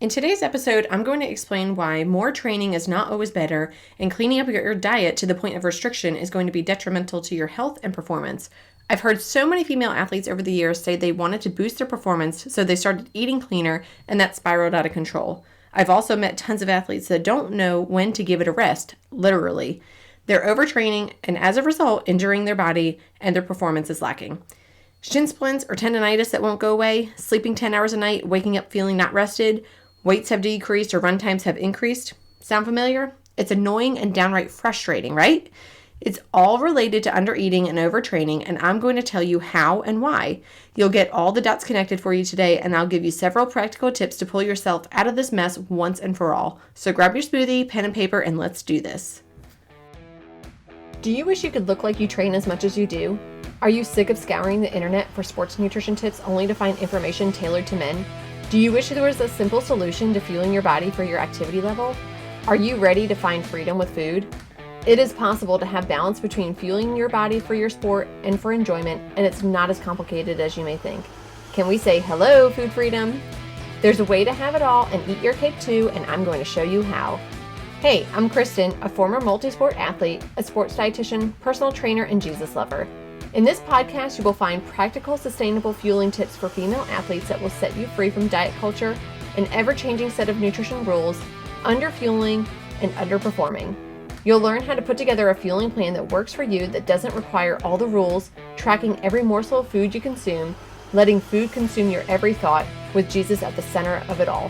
In today's episode, I'm going to explain why more training is not always better, and cleaning up your diet to the point of restriction is going to be detrimental to your health and performance. I've heard so many female athletes over the years say they wanted to boost their performance, so they started eating cleaner, and that spiraled out of control. I've also met tons of athletes that don't know when to give it a rest, literally. They're overtraining, and as a result, injuring their body, and their performance is lacking. Shin splints or tendonitis that won't go away, sleeping 10 hours a night, waking up feeling not rested, weights have decreased or run times have increased. Sound familiar? It's annoying and downright frustrating, right? It's all related to undereating and overtraining, and I'm going to tell you how and why. You'll get all the dots connected for you today, and I'll give you several practical tips to pull yourself out of this mess once and for all. So grab your smoothie, pen and paper, and let's do this. Do you wish you could look like you train as much as you do? Are you sick of scouring the internet for sports nutrition tips only to find information tailored to men? Do you wish there was a simple solution to fueling your body for your activity level? Are you ready to find freedom with food? It is possible to have balance between fueling your body for your sport and for enjoyment, and it's not as complicated as you may think. Can we say hello, food freedom? There's a way to have it all and eat your cake too, and I'm going to show you how. Hey, I'm Kristen, a former multi-sport athlete, a sports dietitian, personal trainer, and Jesus lover. In this podcast, you will find practical, sustainable fueling tips for female athletes that will set you free from diet culture, an ever-changing set of nutrition rules, underfueling, and underperforming. You'll learn how to put together a fueling plan that works for you, that doesn't require all the rules, tracking every morsel of food you consume, letting food consume your every thought, with Jesus at the center of it all.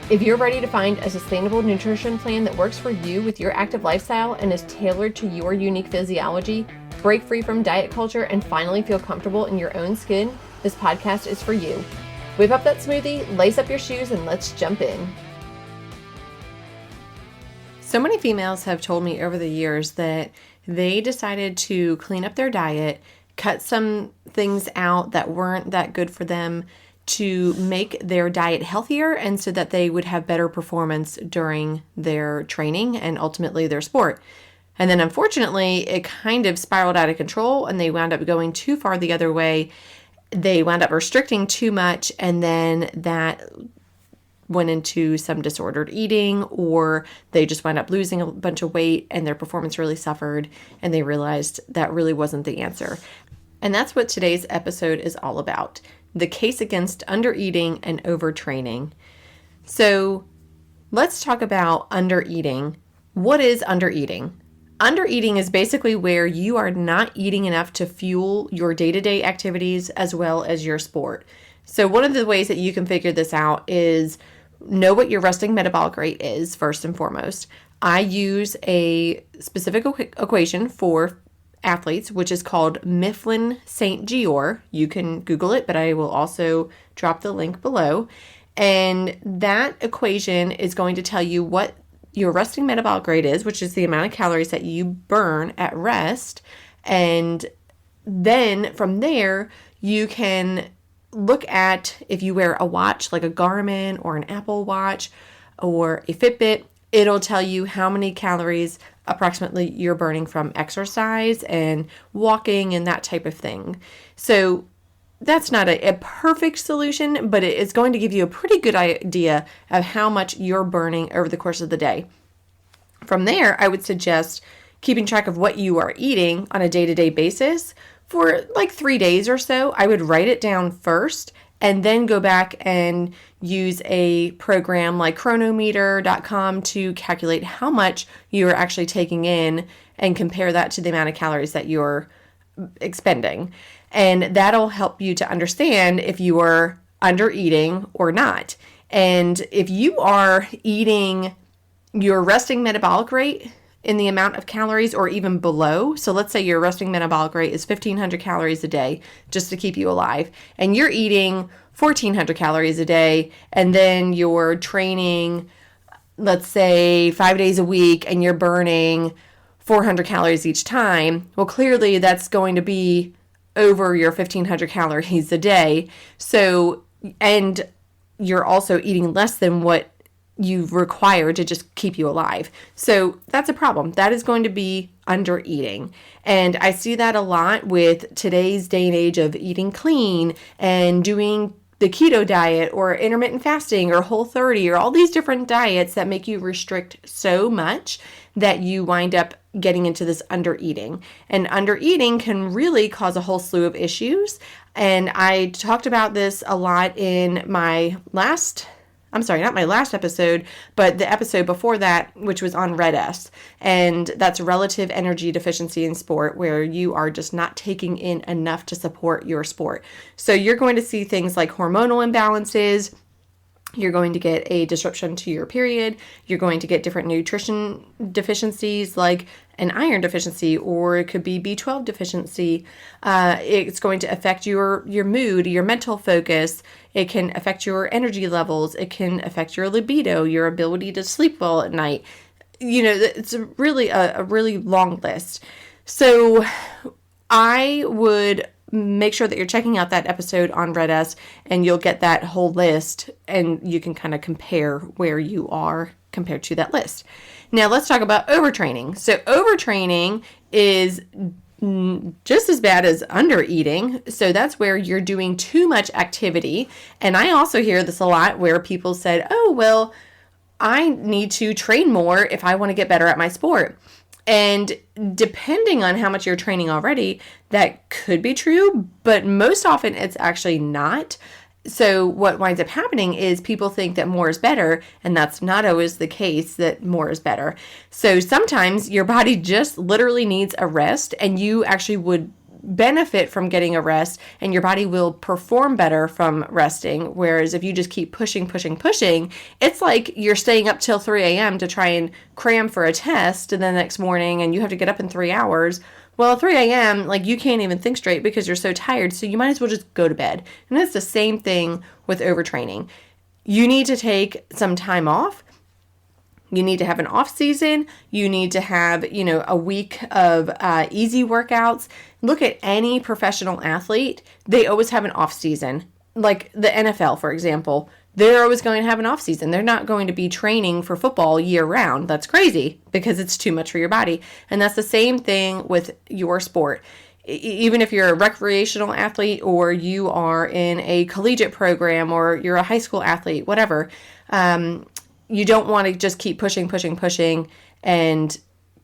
If you're ready to find a sustainable nutrition plan that works for you with your active lifestyle and is tailored to your unique physiology, break free from diet culture, and finally feel comfortable in your own skin, this podcast is for you. Whip up that smoothie, lace up your shoes, and let's jump in. So many females have told me over the years that they decided to clean up their diet, cut some things out that weren't that good for them to make their diet healthier, and so that they would have better performance during their training and ultimately their sport. And then unfortunately, it kind of spiraled out of control and they wound up going too far the other way. They wound up restricting too much, and then that went into some disordered eating, or they just wound up losing a bunch of weight and their performance really suffered, and they realized that really wasn't the answer. And that's what today's episode is all about: the case against undereating and overtraining. So let's talk about undereating. What is undereating? Undereating is basically where you are not eating enough to fuel your day-to-day activities as well as your sport. So one of the ways that you can figure this out is know what your resting metabolic rate is first and foremost. I use a specific equation for athletes, which is called Mifflin-St. Jeor. You can Google it, but I will also drop the link below. And that equation is going to tell you what your resting metabolic rate is, which is the amount of calories that you burn at rest. And then from there, you can look at, if you wear a watch like a Garmin or an Apple Watch or a Fitbit, it'll tell you how many calories approximately you're burning from exercise and walking and that type of thing. So that's not a perfect solution, but it is going to give you a pretty good idea of how much you're burning over the course of the day. From there, I would suggest keeping track of what you are eating on a day-to-day basis for like 3 days or so. I would write it down first and then go back and use a program like chronometer.com to calculate how much you are actually taking in and compare that to the amount of calories that you're expending. And that'll help you to understand if you are under eating or not. And if you are eating your resting metabolic rate in the amount of calories or even below, so let's say your resting metabolic rate is 1,500 calories a day just to keep you alive, and you're eating 1,400 calories a day, and then you're training, let's say 5 days a week, and you're burning 400 calories each time, well, clearly that's going to be over your 1,500 calories a day. So, and you're also eating less than what you require to just keep you alive. So that's a problem. That is going to be under eating. And I see that a lot with today's day and age of eating clean and doing the keto diet or intermittent fasting or Whole30 or all these different diets that make you restrict so much that you wind up getting into this undereating. And undereating can really cause a whole slew of issues. And I talked about this a lot in my not my last episode, but the episode before that, which was on Red S. And that's relative energy deficiency in sport, where you are just not taking in enough to support your sport. So you're going to see things like hormonal imbalances. You're going to get a disruption to your period. You're going to get different nutrition deficiencies like an iron deficiency, or it could be B12 deficiency. It's going to affect your mood, your mental focus. It can affect your energy levels. It can affect your libido, your ability to sleep well at night. It's really a really long list. So I would make sure that you're checking out that episode on Red S, and you'll get that whole list, and you can kind of compare where you are compared to that list. Now let's talk about overtraining. So overtraining is just as bad as undereating. So that's where you're doing too much activity. And I also hear this a lot where people said, oh, well, I need to train more if I want to get better at my sport. And depending on how much you're training already, that could be true, but most often it's actually not. So what winds up happening is people think that more is better, and that's not always the case, that more is better. So sometimes your body just literally needs a rest, and you actually would benefit from getting a rest, and your body will perform better from resting. Whereas if you just keep pushing, it's like you're staying up till 3 a.m. to try and cram for a test the next morning, and you have to get up in 3 hours. Well, at 3 a.m., like, you can't even think straight because you're so tired, so you might as well just go to bed. And it's the same thing with overtraining. You need to take some time off. You need to have an off season. You need to have, a week of easy workouts. Look at any professional athlete. They always have an off season. Like the NFL, for example, they're always going to have an off season. They're not going to be training for football year round. That's crazy because it's too much for your body. And that's the same thing with your sport. Even if you're a recreational athlete, or you are in a collegiate program, or you're a high school athlete, whatever, you don't want to just keep pushing and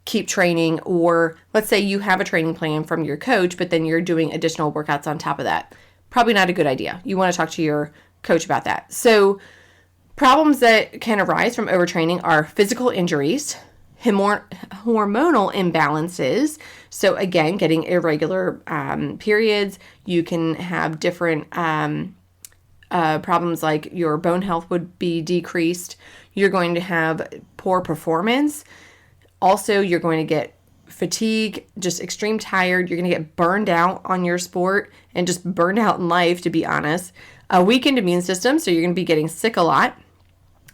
keep training. Or let's say you have a training plan from your coach, but then you're doing additional workouts on top of that. Probably not a good idea. You want to talk to your coach about that. So problems that can arise from overtraining are physical injuries, hormonal imbalances. So again, getting irregular periods. You can have different problems like your bone health would be decreased. You're going to have poor performance. Also, you're going to get fatigue, just extreme tired. You're going to get burned out on your sport and just burned out in life, to be honest. A weakened immune system, so you're going to be getting sick a lot.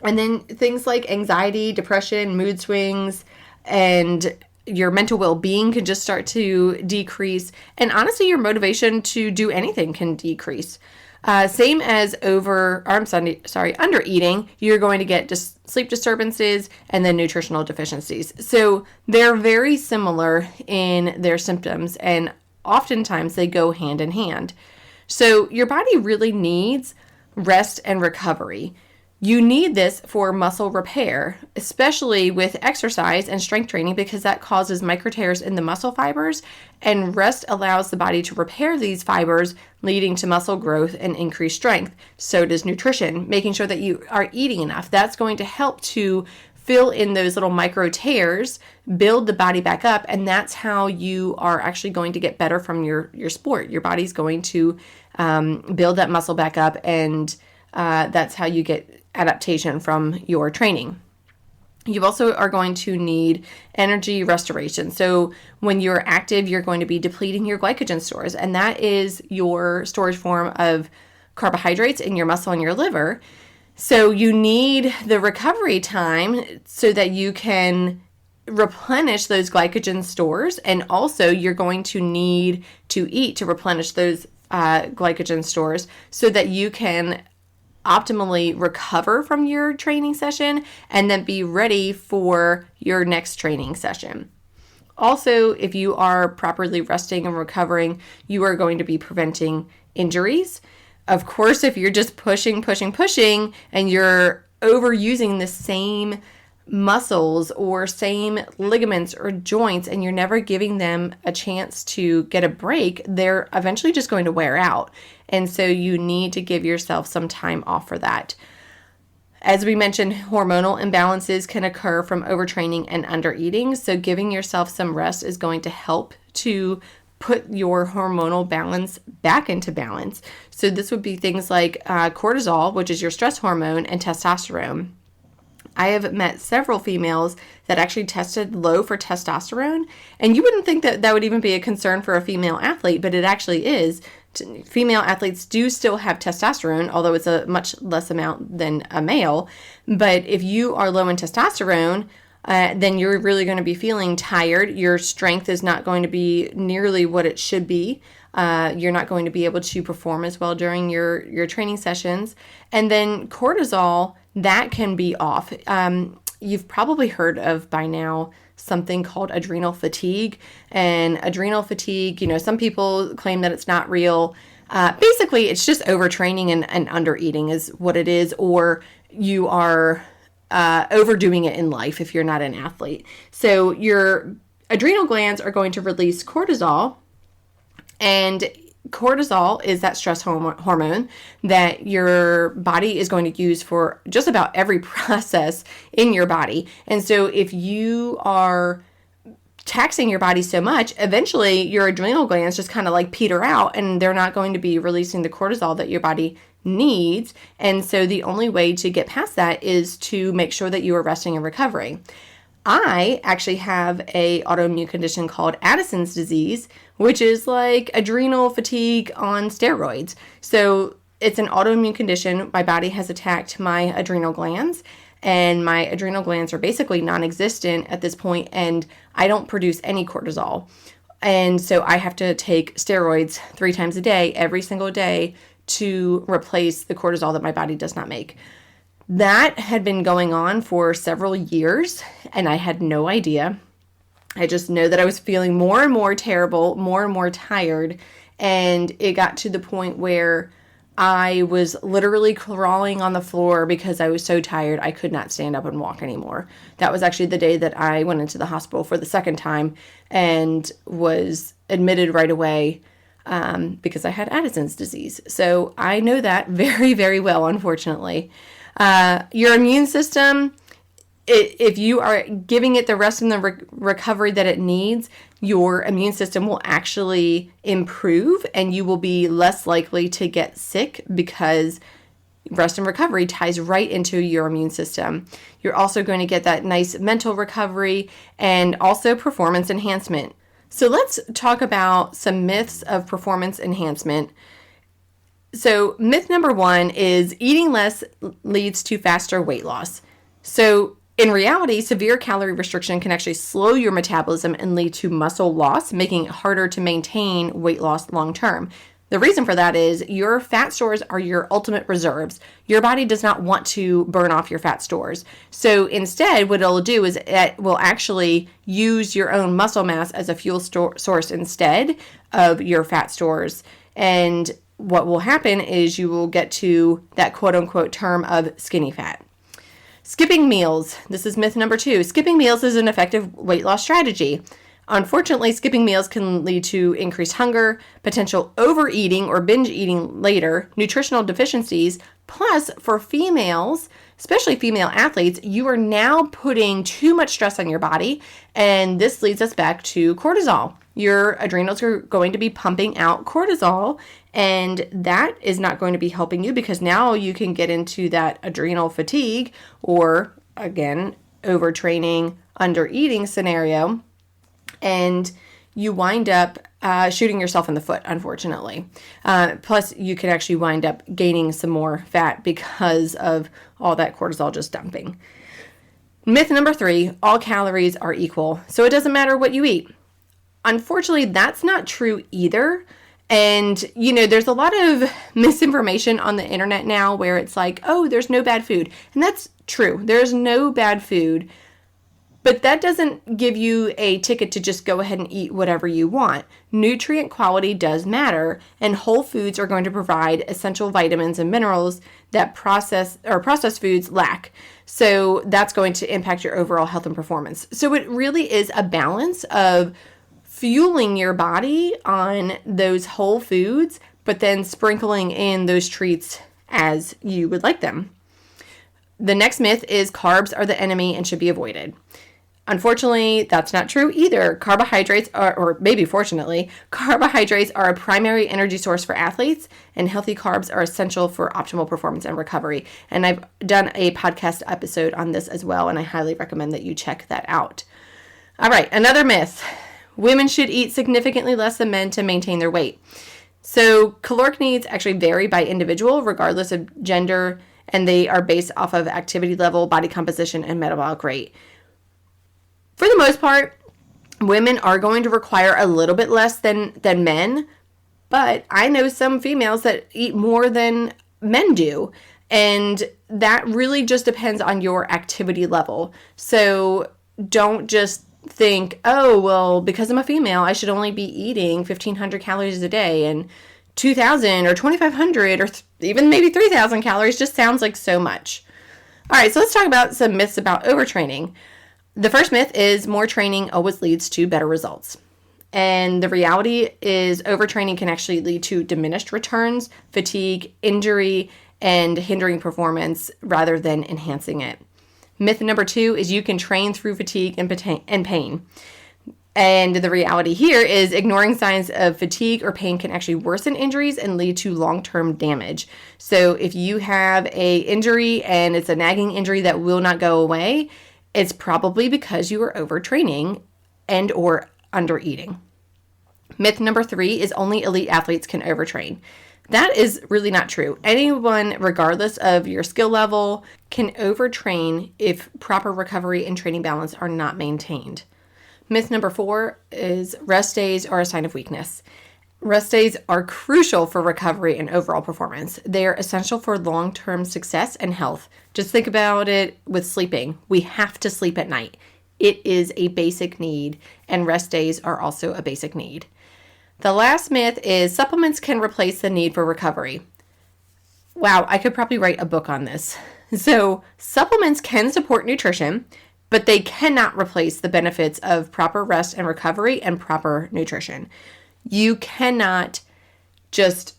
And then things like anxiety, depression, mood swings, and your mental well-being can just start to decrease. And honestly, your motivation to do anything can decrease. Same as undereating, you're going to get just sleep disturbances and then nutritional deficiencies. So they're very similar in their symptoms, and oftentimes they go hand in hand. So your body really needs rest and recovery. You need this for muscle repair, especially with exercise and strength training, because that causes micro tears in the muscle fibers, and rest allows the body to repair these fibers, leading to muscle growth and increased strength. So does nutrition, making sure that you are eating enough. That's going to help to fill in those little micro tears, build the body back up, and that's how you are actually going to get better from your sport. Your body's going to build that muscle back up, and that's how you get adaptation from your training. You also are going to need energy restoration. So when you're active, you're going to be depleting your glycogen stores, and that is your storage form of carbohydrates in your muscle and your liver. So you need the recovery time so that you can replenish those glycogen stores, and also you're going to need to eat to replenish those glycogen stores so that you can optimally recover from your training session and then be ready for your next training session. Also, if you are properly resting and recovering, you are going to be preventing injuries. of course, if you're just pushing, and you're overusing the same muscles or same ligaments or joints, and you're never giving them a chance to get a break, they're eventually just going to wear out. And so you need to give yourself some time off for that. As we mentioned, hormonal imbalances can occur from overtraining and undereating. So giving yourself some rest is going to help to put your hormonal balance back into balance. So this would be things like cortisol, which is your stress hormone, and testosterone. I have met several females that actually tested low for testosterone, and you wouldn't think that that would even be a concern for a female athlete, but it actually is. Female athletes do still have testosterone, although it's a much less amount than a male. But if you are low in testosterone, then you're really going to be feeling tired. Your strength is not going to be nearly what it should be. You're not going to be able to perform as well during your training sessions. And then cortisol, that can be off. You've probably heard of by now something called adrenal fatigue. And adrenal fatigue, some people claim that it's not real. Basically, it's just overtraining and undereating is what it is, or you are overdoing it in life if you're not an athlete. So your adrenal glands are going to release cortisol, and cortisol is that stress hormone that your body is going to use for just about every process in your body. And so if you are taxing your body so much, eventually your adrenal glands just kind of like peter out, and they're not going to be releasing the cortisol that your body needs. And so the only way to get past that is to make sure that you are resting and recovering. I actually have a autoimmune condition called Addison's disease, which is like adrenal fatigue on steroids. So it's an autoimmune condition. My body has attacked my adrenal glands, and my adrenal glands are basically non-existent at this point, and I don't produce any cortisol. And so I have to take steroids 3 times a day, every single day, to replace the cortisol that my body does not make. That had been going on for several years, and I had no idea. I just know that I was feeling more and more terrible, more and more tired, and it got to the point where I was literally crawling on the floor because I was so tired I could not stand up and walk anymore. That was actually the day that I went into the hospital for the second time and was admitted right away because I had Addison's disease. So I know that very, very well, unfortunately. Your immune system, if you are giving it the rest and the recovery that it needs, your immune system will actually improve, and you will be less likely to get sick because rest and recovery ties right into your immune system. You're also going to get that nice mental recovery and also performance enhancement. So let's talk about some myths of performance enhancement. So myth number 1 is eating less leads to faster weight loss. So in reality, severe calorie restriction can actually slow your metabolism and lead to muscle loss, making it harder to maintain weight loss long term. The reason for that is your fat stores are your ultimate reserves. Your body does not want to burn off your fat stores. So instead, what it'll do is it will actually use your own muscle mass as a fuel source instead of your fat stores. And what will happen is you will get to that quote unquote term of skinny fat. Skipping meals. This is myth number 2. Skipping meals is an effective weight loss strategy. Unfortunately, skipping meals can lead to increased hunger, potential overeating or binge eating later, nutritional deficiencies, plus for females, especially female athletes, you are now putting too much stress on your body, and this leads us back to cortisol. Your adrenals are going to be pumping out cortisol, and that is not going to be helping you because now you can get into that adrenal fatigue or, again, overtraining, undereating scenario, and you wind up shooting yourself in the foot, unfortunately. Plus, you could actually wind up gaining some more fat because of all that cortisol just dumping. Myth number 3, all calories are equal, so it doesn't matter what you eat. Unfortunately, that's not true either. And, there's a lot of misinformation on the internet now where it's like, oh, there's no bad food. And that's true. There's no bad food. But that doesn't give you a ticket to just go ahead and eat whatever you want. Nutrient quality does matter, and whole foods are going to provide essential vitamins and minerals that processed foods lack. So that's going to impact your overall health and performance. So it really is a balance of fueling your body on those whole foods, but then sprinkling in those treats as you would like them. The next myth is carbs are the enemy and should be avoided. Unfortunately, that's not true either. Carbohydrates are, or maybe fortunately, carbohydrates are a primary energy source for athletes, and healthy carbs are essential for optimal performance and recovery. And I've done a podcast episode on this as well, and I highly recommend that you check that out. All right, another myth. Women should eat significantly less than men to maintain their weight. So caloric needs actually vary by individual, regardless of gender, and they are based off of activity level, body composition, and metabolic rate. For the most part, women are going to require a little bit less than men, but I know some females that eat more than men do, and that really just depends on your activity level. So don't just think, oh, well, because I'm a female, I should only be eating 1,500 calories a day, and 2,000 or 2,500 or even maybe 3,000 calories just sounds like so much. All right, so let's talk about some myths about overtraining. The first myth is more training always leads to better results. And the reality is overtraining can actually lead to diminished returns, fatigue, injury, and hindering performance rather than enhancing it. Myth number 2 is you can train through fatigue and pain. And the reality here is ignoring signs of fatigue or pain can actually worsen injuries and lead to long-term damage. So if you have an injury and it's a nagging injury that will not go away, it's probably because you are overtraining and or undereating. Myth number 3 is only elite athletes can overtrain. That is really not true. Anyone, regardless of your skill level, can overtrain if proper recovery and training balance are not maintained. Myth number 4 is rest days are a sign of weakness. Rest days are crucial for recovery and overall performance. They are essential for long-term success and health. Just think about it with sleeping. We have to sleep at night. It is a basic need, and rest days are also a basic need. The last myth is supplements can replace the need for recovery. Wow, I could probably write a book on this. So supplements can support nutrition, but they cannot replace the benefits of proper rest and recovery and proper nutrition. You cannot just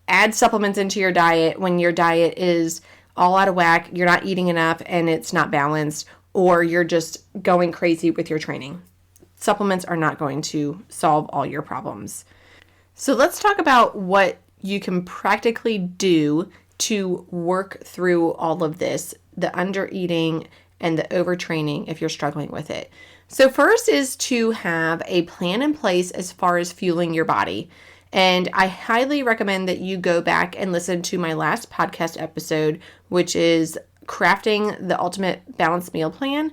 add supplements into your diet when your diet is all out of whack, you're not eating enough, and it's not balanced, or you're just going crazy with your training. Supplements are not going to solve all your problems. So let's talk about what you can practically do to work through all of this, the undereating and the overtraining if you're struggling with it. So first is to have a plan in place as far as fueling your body. And I highly recommend that you go back and listen to my last podcast episode, which is crafting the ultimate balanced meal plan.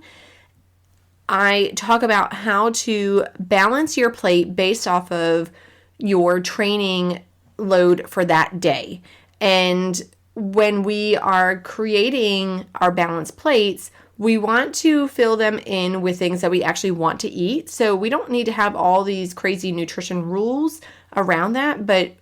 I talk about how to balance your plate based off of your training load for that day. And when we are creating our balanced plates, we want to fill them in with things that we actually want to eat. So we don't need to have all these crazy nutrition rules around that, but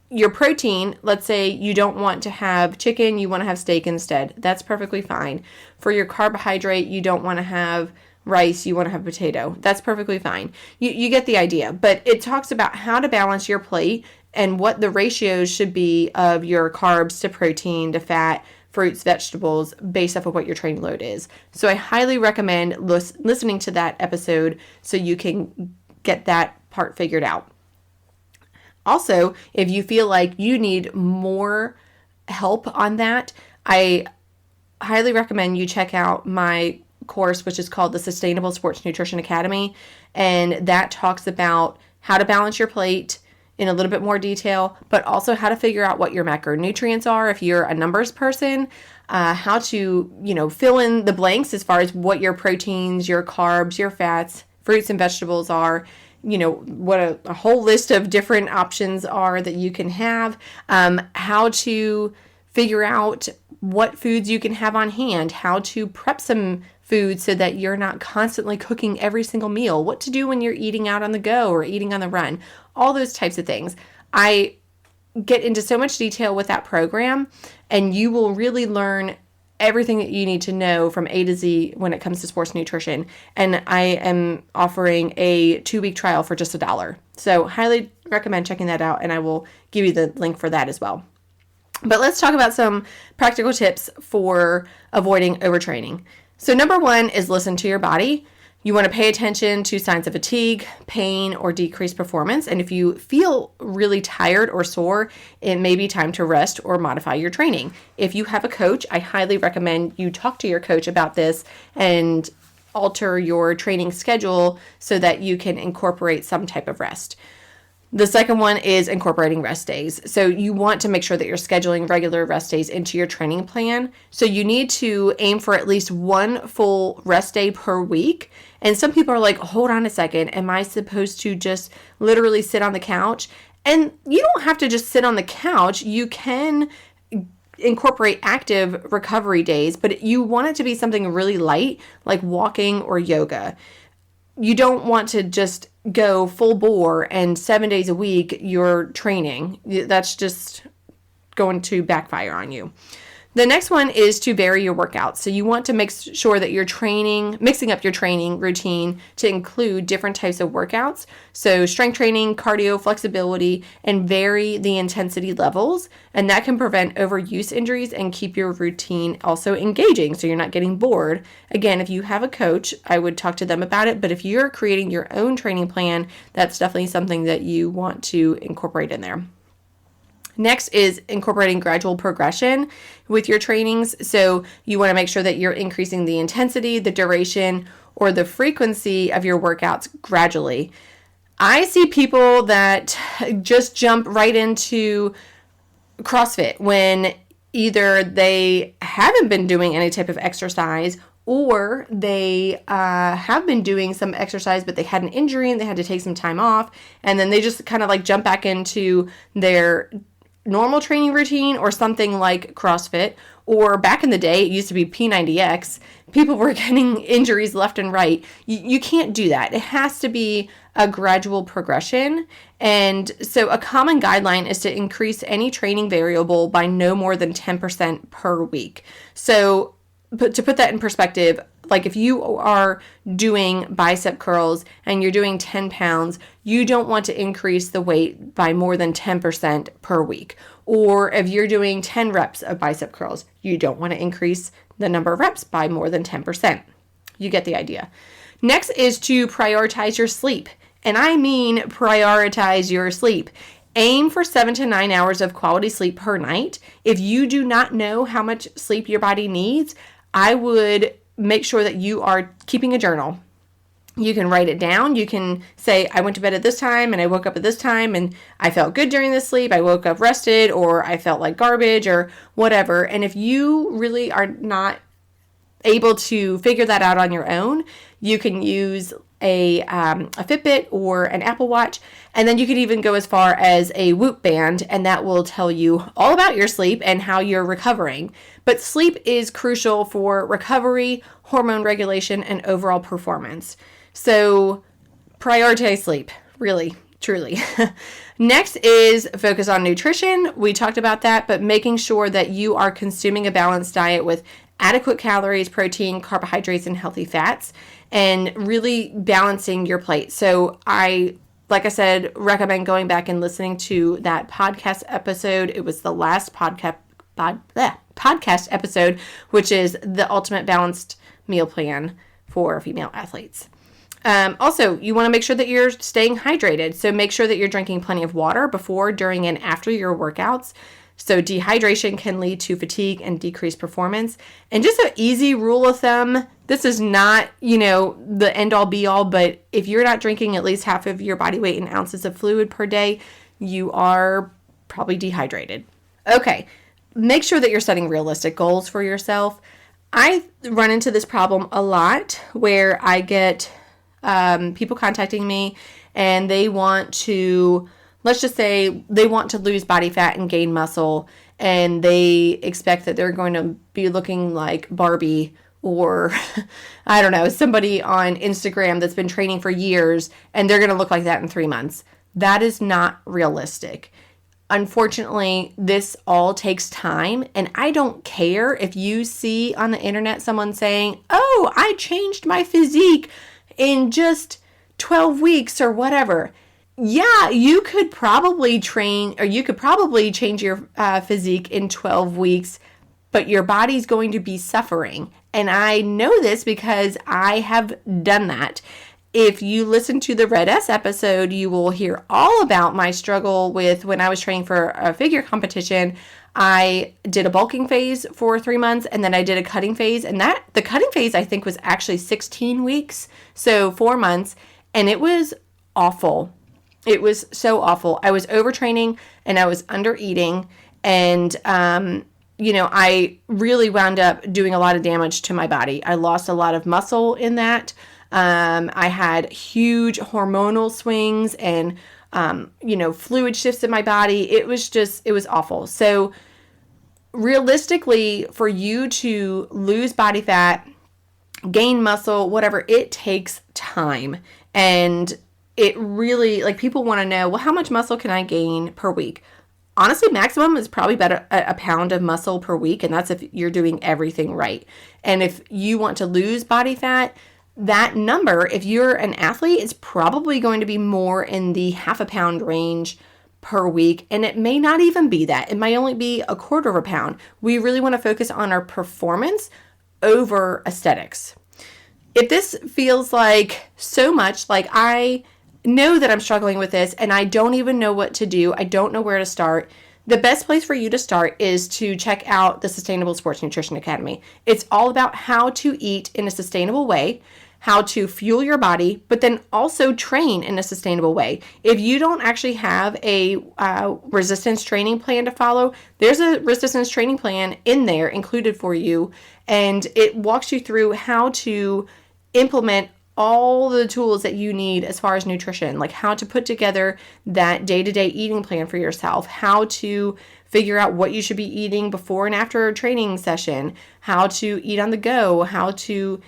your protein, let's say you don't want to have chicken, you want to have steak instead. That's perfectly fine. For your carbohydrate, you don't want to have rice, you want to have potato. That's perfectly fine. You get the idea. But it talks about how to balance your plate and what the ratios should be of your carbs to protein to fat, fruits, vegetables, based off of what your training load is. So I highly recommend listening to that episode so you can get that part figured out. Also, if you feel like you need more help on that, I highly recommend you check out my course, which is called the Sustainable Sports Nutrition Academy. And that talks about how to balance your plate in a little bit more detail, but also how to figure out what your macronutrients are if you're a numbers person, how to, fill in the blanks as far as what your proteins, your carbs, your fats, fruits and vegetables are, what a whole list of different options are that you can have, how to figure out what foods you can have on hand, how to prep some food so that you're not constantly cooking every single meal, what to do when you're eating out on the go or eating on the run, all those types of things. I get into so much detail with that program, and you will really learn everything that you need to know from A to Z when it comes to sports nutrition. And I am offering a 2-week trial for just $1. So highly recommend checking that out, and I will give you the link for that as well. But let's talk about some practical tips for avoiding overtraining. So number 1 is listen to your body. You want to pay attention to signs of fatigue, pain, or decreased performance. And if you feel really tired or sore, it may be time to rest or modify your training. If you have a coach, I highly recommend you talk to your coach about this and alter your training schedule so that you can incorporate some type of rest. The second one is incorporating rest days. So you want to make sure that you're scheduling regular rest days into your training plan. So you need to aim for at least 1 full rest day per week. And some people are like, hold on a second, am I supposed to just literally sit on the couch? And you don't have to just sit on the couch. You can incorporate active recovery days, but you want it to be something really light, like walking or yoga. You don't want to just go full bore and 7 days a week you're training. That's just going to backfire on you. The next one is to vary your workouts. So you want to make sure that you're mixing up your training routine to include different types of workouts. So strength training, cardio, flexibility, and vary the intensity levels. And that can prevent overuse injuries and keep your routine also engaging so you're not getting bored. Again, if you have a coach, I would talk to them about it. But if you're creating your own training plan, that's definitely something that you want to incorporate in there. Next is incorporating gradual progression with your trainings. So you want to make sure that you're increasing the intensity, the duration, or the frequency of your workouts gradually. I see people that just jump right into CrossFit when either they haven't been doing any type of exercise or they have been doing some exercise, but they had an injury and they had to take some time off. And then they just kind of like jump back into their normal training routine or something like CrossFit, or back in the day, it used to be P90X. People were getting injuries left and right. You can't do that. It has to be a gradual progression. And so a common guideline is to increase any training variable by no more than 10% per week. So to put that in perspective, like if you are doing bicep curls and you're doing 10 pounds, you don't want to increase the weight by more than 10% per week. Or if you're doing 10 reps of bicep curls, you don't want to increase the number of reps by more than 10%. You get the idea. Next is to prioritize your sleep. And I mean prioritize your sleep. Aim for 7 to 9 hours of quality sleep per night. If you do not know how much sleep your body needs, I would make sure that you are keeping a journal. You can write it down. You can say, I went to bed at this time and I woke up at this time and I felt good during this sleep. I woke up rested, or I felt like garbage, or whatever. And if you really are not able to figure that out on your own, you can use a Fitbit or an Apple Watch, and then you could even go as far as a Whoop band, and that will tell you all about your sleep and how you're recovering. But sleep is crucial for recovery, hormone regulation, and overall performance. So prioritize sleep, really, truly. Next is focus on nutrition. We talked about that, but making sure that you are consuming a balanced diet with adequate calories, protein, carbohydrates, and healthy fats, and really balancing your plate. So like I said, recommend going back and listening to that podcast episode. It was the last podcast episode, which is the ultimate balanced meal plan for female athletes. Also, you want to make sure that you're staying hydrated. So make sure that you're drinking plenty of water before, during, and after your workouts. So dehydration can lead to fatigue and decreased performance. And just an easy rule of thumb, this is not, the end all be all, but if you're not drinking at least half of your body weight in ounces of fluid per day, you are probably dehydrated. Okay, make sure that you're setting realistic goals for yourself. I run into this problem a lot where I get people contacting me and they want to, let's just say they want to lose body fat and gain muscle, and they expect that they're going to be looking like Barbie or I don't know, somebody on Instagram that's been training for years, and they're going to look like that in 3 months. That is not realistic. Unfortunately, this all takes time, and I don't care if you see on the internet someone saying, oh, I changed my physique in just 12 weeks or whatever. Yeah, you could probably train, or you could probably change your physique in 12 weeks, but your body's going to be suffering. And I know this because I have done that. If you listen to the Red S episode, you will hear all about my struggle with when I was training for a figure competition. I did a bulking phase for 3 months, and then I did a cutting phase. And the cutting phase, I think, was actually 16 weeks, so 4 months. And it was awful. It was so awful. I was overtraining and I was under eating. And, I really wound up doing a lot of damage to my body. I lost a lot of muscle in that. I had huge hormonal swings and, fluid shifts in my body. It was awful. So realistically, for you to lose body fat, gain muscle, whatever, it takes time. And it really, people want to know, well, how much muscle can I gain per week? Honestly, maximum is probably about a pound of muscle per week. And that's if you're doing everything right. And if you want to lose body fat, that number, if you're an athlete, is probably going to be more in the half a pound range per week. And it may not even be that. It might only be a quarter of a pound. We really want to focus on our performance over aesthetics. If this feels like so much, like I know that I'm struggling with this and I don't even know what to do, I don't know where to start, the best place for you to start is to check out the Sustainable Sports Nutrition Academy. It's all about how to eat in a sustainable way, how to fuel your body, but then also train in a sustainable way. If you don't actually have a resistance training plan to follow, there's a resistance training plan in there included for you, and it walks you through how to implement all the tools that you need as far as nutrition, like how to put together that day-to-day eating plan for yourself, how to figure out what you should be eating before and after a training session, how to eat on the go, how to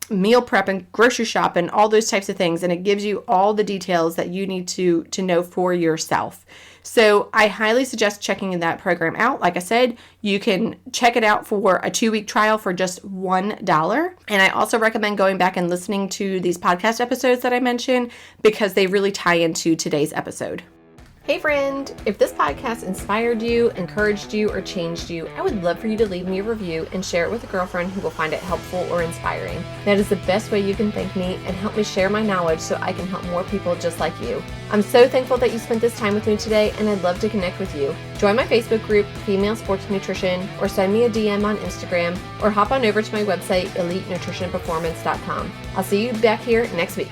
meal prep and grocery shop and all those types of things. And it gives you all the details that you need to know for yourself. So I highly suggest checking that program out. Like I said, you can check it out for a 2-week trial for just $1. And I also recommend going back and listening to these podcast episodes that I mentioned because they really tie into today's episode. Hey friend, if this podcast inspired you, encouraged you, or changed you, I would love for you to leave me a review and share it with a girlfriend who will find it helpful or inspiring. That is the best way you can thank me and help me share my knowledge so I can help more people just like you. I'm so thankful that you spent this time with me today, and I'd love to connect with you. Join my Facebook group, Female Sports Nutrition, or send me a DM on Instagram, or hop on over to my website, elitenutritionperformance.com. I'll see you back here next week.